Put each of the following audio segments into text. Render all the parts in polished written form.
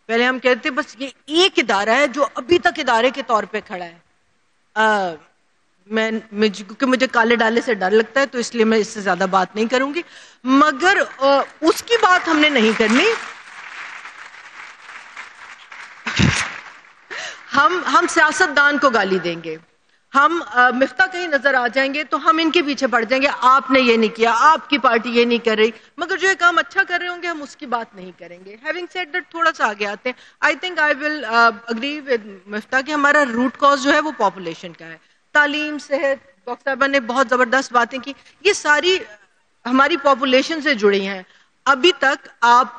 پہلے ہم کہتے بس یہ ایک ادارہ ہے جو ابھی تک ادارے کے طور پہ کھڑا ہے. کیونکہ مجھے کالے ڈالے سے ڈر لگتا ہے تو اس لیے میں اس سے زیادہ بات نہیں کروں گی, مگر اس کی بات ہم نے نہیں کرنی. ہم سیاستدان کو گالی دیں گے, ہم مفتاح کہیں نظر آ جائیں گے تو ہم ان کے پیچھے پڑ جائیں گے, آپ نے یہ نہیں کیا, آپ کی پارٹی یہ نہیں کر رہی, مگر جو یہ کام اچھا کر رہے ہوں گے ہم اس کی بات نہیں کریں گے. ہیونگ سیڈ دیٹ تھوڑا سا آگے آتے ہیں. I think I will agree with مفتاح کہ ہمارا روٹ کاز جو ہے وہ پاپولیشن کا ہے. تعلیم, صحت, ڈاکٹر صاحبہ نے بہت زبردست باتیں کی, یہ ساری ہماری پاپولیشن سے جڑی ہیں. ابھی تک آپ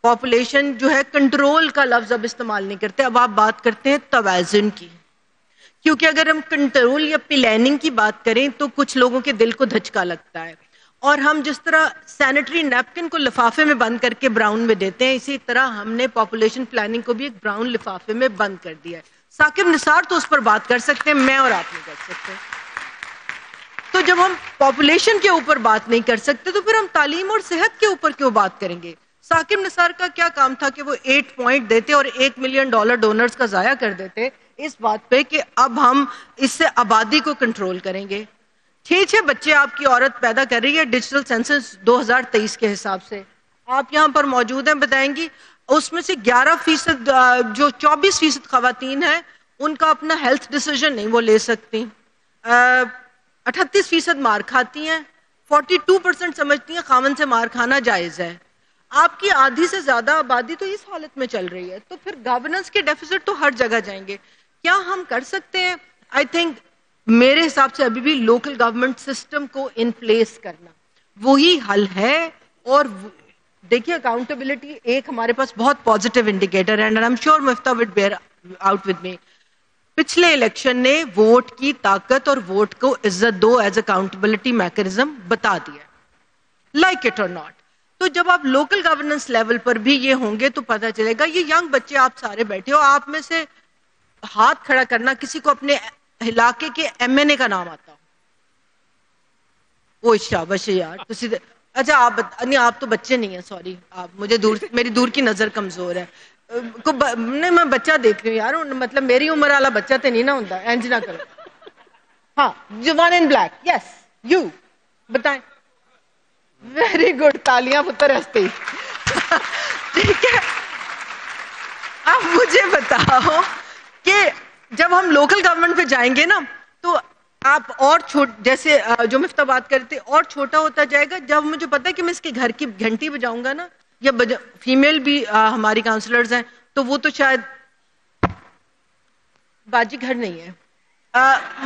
پاپولیشن جو ہے کنٹرول کا لفظ اب استعمال نہیں کرتے, اب آپ بات کرتے ہیں توازن کی. کیونکہ اگر ہم کنٹرول یا پلاننگ کی بات کریں تو کچھ لوگوں کے دل کو دھچکا لگتا ہے, اور ہم جس طرح سینیٹری نیپکن کو لفافے میں بند کر کے براؤن میں دیتے ہیں, اسی طرح ہم نے پاپولیشن پلاننگ کو بھی ایک براؤن لفافے میں بند کر دیا ہے. ثاقب نثار تو اس پر بات کر سکتے ہیں, میں اور آپ نہیں کر سکتے. تو جب ہم پاپولیشن کے اوپر بات نہیں کر سکتے تو پھر ہم تعلیم اور صحت کے اوپر کیوں بات کریں گے؟ ثاقب نثار کا کیا کام تھا کہ وہ 8 پوائنٹ دیتے اور $1 ملین ڈونرز کا ضائع کر دیتے اس بات پہ کہ اب ہم اس سے آبادی کو کنٹرول کریں گے. 6 بچے آپ کی عورت پیدا کر رہی ہے ڈیجیٹل سینسس 2023 کے حساب سے. آپ یہاں پر موجود ہیں, بتائیں گی اس میں سے 11% جو 24% خواتین ہیں ان کا اپنا ہیلتھ ڈیسیجن نہیں وہ لے سکتی. 38% مار کھاتی ہیں, 42% سمجھتی ہیں خاوند سے مار کھانا جائز ہے. آپ کی آدھی سے زیادہ آبادی تو اس حالت میں چل رہی ہے, تو پھر گورننس کے ڈیفیسٹ تو ہر جگہ جائیں گے. کیا ہم کر سکتے ہیں؟ آئی تھنک میرے حساب سے ابھی بھی لوکل گورنمنٹ سسٹم کو ان پلیس کرنا وہی حل ہے. اور دیکھیے اکاؤنٹیبلٹی ایک ہمارے پاس بہت پازیٹیو انڈیکیٹر ہے, and I am sure Miftah would bear out with me. پچھلے الیکشن نے ووٹ کی طاقت اور ووٹ کو عزت دو ایز اکاؤنٹیبلٹی میکانزم بتا دیا, لائک اٹ اور ناٹ. تو جب آپ لوکل گورننس لیول پر بھی یہ ہوں گے تو پتہ چلے گا. یہ ینگ بچے آپ سارے بیٹھے ہو, آپ میں سے ہاتھ کھڑا کرنا کسی کو اپنے علاقے کے ایم این اے کا نام آتا ہو. وہ شاباش یار, اچھا آپ تو بچے نہیں ہیں, سوری, آپ مجھے میری دور کی نظر کمزور ہے. نہیں میں بچہ دیکھ رہی ہوں یار, مطلب میری عمر والا بچہ تو نہیں نہ ہوتا, اینج نہ کرو. ہاں, one in black, yes you, بتائیں. ویری گڈ, تالیاں پتر ہستے. ٹھیک ہے, اب مجھے بتاؤ کہ جب ہم لوکل گورنمنٹ پہ جائیں گے نا تو آپ اور جیسے جو مفتاح بات کرتے اور چھوٹا ہوتا جائے گا. جب مجھے پتا ہے کہ میں اس کے گھر کی گھنٹی بجاؤں گا نا, یا فیمیل بھی ہماری کاؤنسلرز ہیں تو وہ تو شاید باجی گھر نہیں ہے,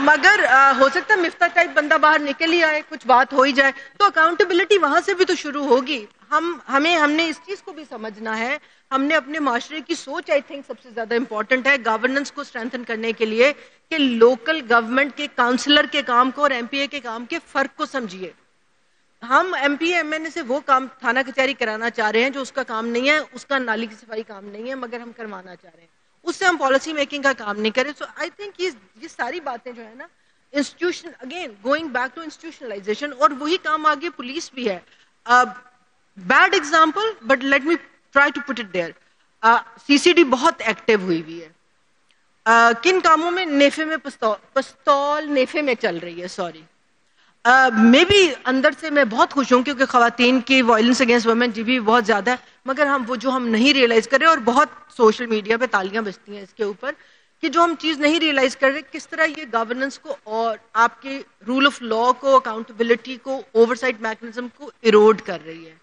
مگر ہو سکتا ہے مفتاح ٹائپ بندہ باہر نکل ہی آئے, کچھ بات ہو ہی جائے, تو اکاؤنٹیبلٹی وہاں سے بھی تو شروع ہوگی. ہم نے اس چیز کو بھی سمجھنا ہے. ہم نے اپنے معاشرے کی سوچ آئی تھنک سب سے زیادہ امپورٹنٹ ہے گورننس کو اسٹرینتھن کرنے کے لیے, کہ لوکل گورنمنٹ کے کاؤنسلر کے کام کو اور ایم پی اے کے کام کے فرق کو سمجھیے. ہم M P A M N A سے وہ کام تھانہ کچہری کرانا چاہ رہے ہیں جو اس کا کام نہیں ہے, اس کا نالی کی صفائی کام نہیں ہے, مگر ہم کروانا چاہ رہے ہیں. اس سے ہم پالیسی میکنگ کا کام نہیں کریں. سو آئی تھنک یہ ساری باتیں جو ہے نا, institution, again going back to institutionalization, اور وہی کام آگے پولیس بھی ہے. Bad example but let me try to put it there. C C D بہت ایکٹیو ہوئی ہے. کن کاموں میں؟ نیفے میں پستول نیفے میں چل رہی ہے, سوری. میں بھی اندر سے میں بہت خوش ہوں کیونکہ خواتین کی وائلنس اگینسٹ وومن جی بھی بہت زیادہ ہے, مگر ہم نہیں ریئلائز کر رہے, اور بہت سوشل میڈیا پہ تالیاں بجتی ہیں اس کے اوپر کہ جو ہم چیز نہیں ریئلائز کر رہے کس طرح یہ گورننس کو اور آپ کے رول آف لا کو, اکاؤنٹیبلٹی کو, اوور سائٹ میکنزم کو ایروڈ کر رہی ہے.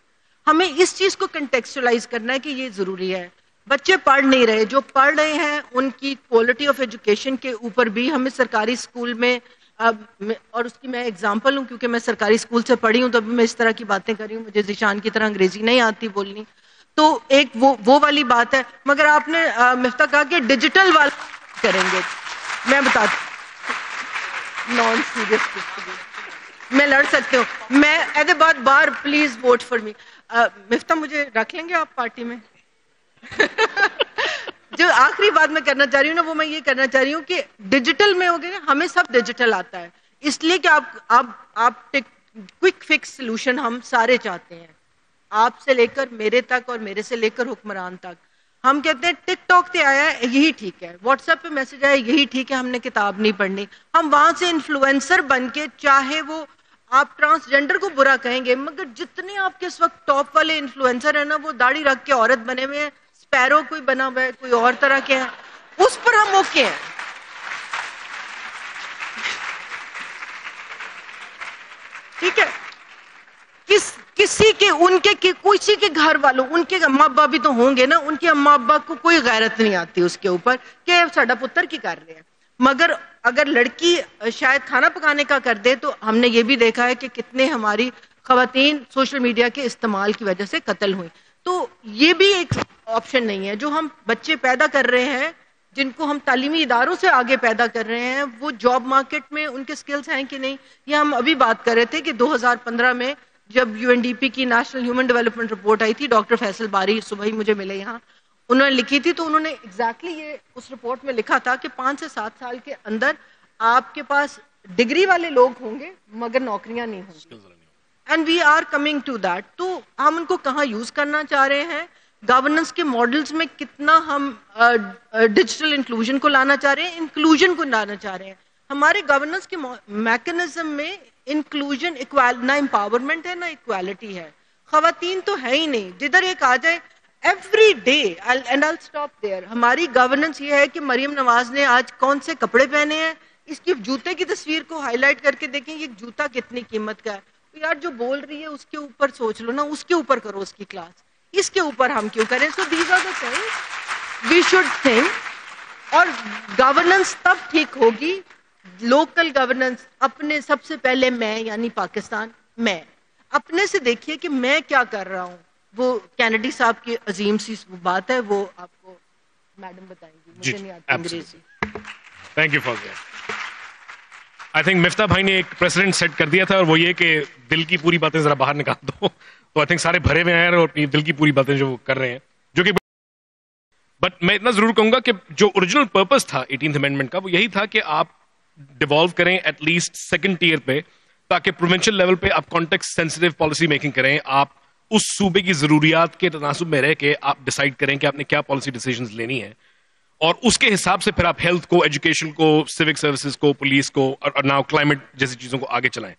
ہمیں اس چیز کو کنٹیکسچلائز کرنا ہے کہ یہ ضروری ہے. بچے پڑھ نہیں رہے, جو پڑھ رہے ہیں ان کی کوالٹی آف ایجوکیشن کے اوپر بھی ہمیں سرکاری اسکول میں, اور اس کی میں اگزامپل ہوں کیونکہ میں سرکاری اسکول سے پڑھی ہوں تو ابھی میں اس طرح کی باتیں کر رہی ہوں, مجھے ذیشان کی طرح انگریزی نہیں آتی بولنی, تو ایک وہ والی بات ہے. مگر آپ نے مفتاح کہا کہ ڈیجیٹل والا کریں گے, میں بتاتی نان سیریس, میں لڑ سکتے ہوں, میں احتیاط بار پلیز ووٹ فار می. مفتاح مجھے رکھ لیں گے آپ پارٹی میں؟ جو آخری بات میں کرنا چاہ رہی ہوں نا وہ میں یہ کرنا چاہ رہی ہوں کہ ڈیجیٹل میں ہو گئے, ہمیں سب ڈیجیٹل آتا ہے, اس لیے کہ آپ کوئک فکس سلوشن ہم سارے چاہتے ہیں, آپ سے لے کر میرے تک اور میرے سے لے کر حکمران تک. ہم کہتے ہیں ٹک ٹاک پہ آیا ہے یہی ٹھیک ہے, واٹس ایپ پہ میسج آیا یہی ٹھیک ہے, ہم نے کتاب نہیں پڑھنی. ہم وہاں سے انفلوئنسر بن کے, چاہے وہ آپ ٹرانسجینڈر کو برا کہیں گے, مگر جتنے آپ کے اس وقت ٹاپ والے انفلوئنسر ہیں نا, وہ داڑھی رکھ کے عورت بنے ہوئے ہیں, اسپیرو کوئی بنا ہوا ہے, کوئی اور طرح کے ہیں, اس پر ہم اوکے ہیں. ٹھیک ہے, کسی کے ان کے کسی کے گھر والوں, ان کے اماں ابا بھی تو ہوں گے نا, ان کے اماں ابا کو کوئی غیرت نہیں آتی اس کے اوپر کہ ساڈا پتر کی کر رہے ہیں. مگر اگر لڑکی شاید کھانا پکانے کا کر دے, تو ہم نے یہ بھی دیکھا ہے کہ کتنے ہماری خواتین سوشل میڈیا کے استعمال کی وجہ سے قتل ہوئی. تو یہ بھی ایک آپشن نہیں ہے. جو ہم بچے پیدا کر رہے ہیں, جن کو ہم تعلیمی اداروں سے آگے پیدا کر رہے ہیں, وہ جاب مارکیٹ میں ان کے سکلز ہیں کہ نہیں. یہ ہم ابھی بات کر رہے تھے کہ 2015 میں جب UNDP کی نیشنل ہیومن ڈیولپمنٹ رپورٹ آئی تھی, ڈاکٹر فیصل باری صبح ہی مجھے ملے یہاں, انہوں نے لکھی تھی, تو انہوں نے ایگزیکٹلی یہ اس رپورٹ میں لکھا تھا کہ 5 سے 7 سال کے اندر آپ کے پاس ڈگری والے لوگ ہوں گے مگر نوکریاں نہیں ہوں گی. And we are coming to that. تو ہم ان کو کہاں یوز کرنا چاہ رہے ہیں, گورننس کے ماڈلز میں کتنا ہم ڈیجیٹل انکلوژن کو لانا چاہ رہے ہیں, انکلوژن کو لانا چاہ رہے ہیں. ہمارے گورننس کے میکنزم میں انکلوژن نہ امپاورمنٹ ہے نہ اکوالٹی ہے. خواتین تو ہے ہی نہیں. جدھر ایک آ جائے every day, and I stop there. ہماری گورننس یہ ہے کہ مریم نواز نے آج کون سے کپڑے پہنے ہیں, اس کی جوتے کی تصویر کو ہائی لائٹ کر کے دیکھیں یہ جوتا کتنی قیمت کا ہے. یار جو بول رہی ہے اس کے اوپر سوچ لو نا, اس کے اوپر کرو اس کی کلاس, اس کے اوپر ہم کیوں کریں. So these are the things we should think. اور گورننس تب ٹھیک ہوگی, لوکل گورننس اپنے, سب سے پہلے میں یعنی پاکستان, میں اپنے سے دیکھیے کہ میں کیا کر رہا ہوں. وہ کینیڈی صاحب کی عظیم سی بات ہے, وہ آپ کو میڈم بتائیں گی, مجھے نہیں آتی انگریزی. Thank you for that. I think مفتاح بھائی نے ایک پریسیڈنٹ سیٹ کر دیا تھا, اور وہ یہ کہ دل کی پوری باتیں ذرا باہر نکال دو. تو آئی تھنک سارے بھرے ہوئے ہیں اور اپنی دل کی پوری باتیں جو کر رہے ہیں, جو کہ بٹ میں اتنا ضرور کہوں گا کہ جو اوریجنل پرپز تھا 18th امینڈمنٹ کا, وہ یہی تھا کہ آپ ڈیوالو کریں ایٹ لیسٹ سیکنڈ ٹیئر پہ, تاکہ پروونشل لیول پہ آپ کانٹیکسٹ سینسٹیو پالیسی میکنگ کریں. آپ اس صوبے کی ضروریات کے تناسب میں رہ کے آپ ڈیسائیڈ کریں کہ آپ نے کیا پالیسی ڈیسیژنز لینی ہے, اور اس کے حساب سے پھر آپ ہیلتھ کو, ایجوکیشن کو, سیوک سروسز کو, پولیس کو, اور ناؤ کلائمیٹ جیسی چیزوں کو آگے چلائیں.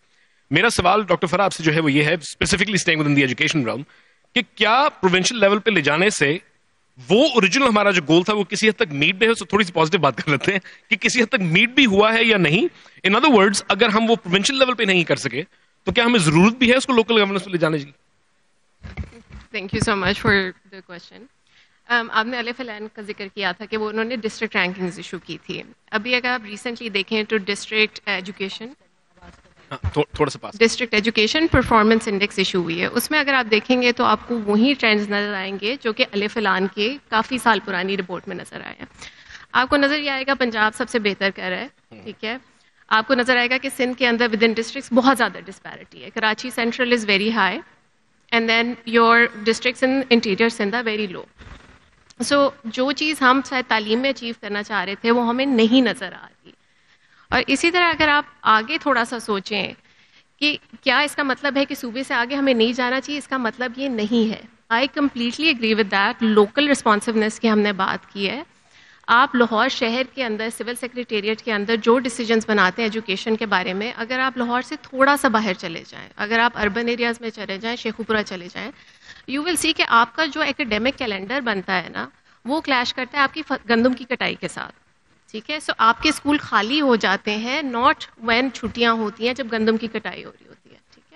میرا سوال ڈاکٹر فرح آپ سے جو ہے وہ یہ ہے, specifically staying with in the education realm, کہ کیا پروونشل لیول پہ لے جانے سے وہ اوریجنل ہمارا جو گول تھا وہ کسی حد تک میٹ بھی ہے. تو تھوڑی سی پازیٹیو بات کر لیتے ہیں کہ کسی حد تک میٹ بھی ہوا ہے یا نہیں. ان ادر ورڈز, اگر ہم وہ پروونشل لیول پہ نہیں کر سکے تو کیا ہمیں ضرورت بھی ہے اس کو لوکل گورننس پہ لے جانے کی؟ Thank you so much for the question. آپ نے الف لین کا ذکر کیا تھا کہ وہ انہوں نے ڈسٹرکٹ رینکنگز ایشو کی تھی. ابھی اگر آپ ریسنٹلی دیکھیں تو district education performance index issue ہوئی ہے. اس میں اگر آپ دیکھیں گے تو آپ کو وہی ٹرینڈز نظر آئیں گے جو کہ الف لان کے کافی سال پرانی رپورٹ میں نظر آئے ہیں. آپ کو نظر یہ آئے گا پنجاب سب سے بہتر کر رہا ہے, ٹھیک ہے. آپ کو نظر آئے گا کہ سندھ کے اندر ود ان ڈسٹرکٹس بہت زیادہ ڈسپیرٹی ہے. Karachi central is very high and then your districts in interior Sindh are very low. So جو چیز ہم شاید تعلیم میں اچیو کرنا چاہ رہے تھے وہ ہمیں نہیں نظر آ رہی. اور اسی طرح اگر آپ آگے تھوڑا سا سوچیں کہ کیا اس کا مطلب ہے کہ صوبے سے آگے ہمیں نہیں جانا چاہیے, اس کا مطلب یہ نہیں ہے. I completely agree with that. Local responsiveness کی ہم نے بات کی ہے. آپ لاہور شہر کے اندر سول سیکریٹریٹ کے اندر جو ڈیسیجنس بناتے ہیں ایجوکیشن کے بارے میں, اگر آپ لاہور سے تھوڑا سا باہر چلے جائیں, اگر آپ اربن ایریاز میں چلے جائیں, شیخوپورہ چلے جائیں, یو ول سی کہ آپ کا جو ایکیڈیمک کیلنڈر بنتا ہے نا, وہ کلیش کرتا ہے آپ کی گندم کی کٹائی کے ساتھ, ٹھیک ہے. سو آپ کے اسکول خالی ہو جاتے ہیں ناٹ وین چھٹیاں ہوتی ہیں, جب گندم کی کٹائی ہو رہی ہوتی ہے.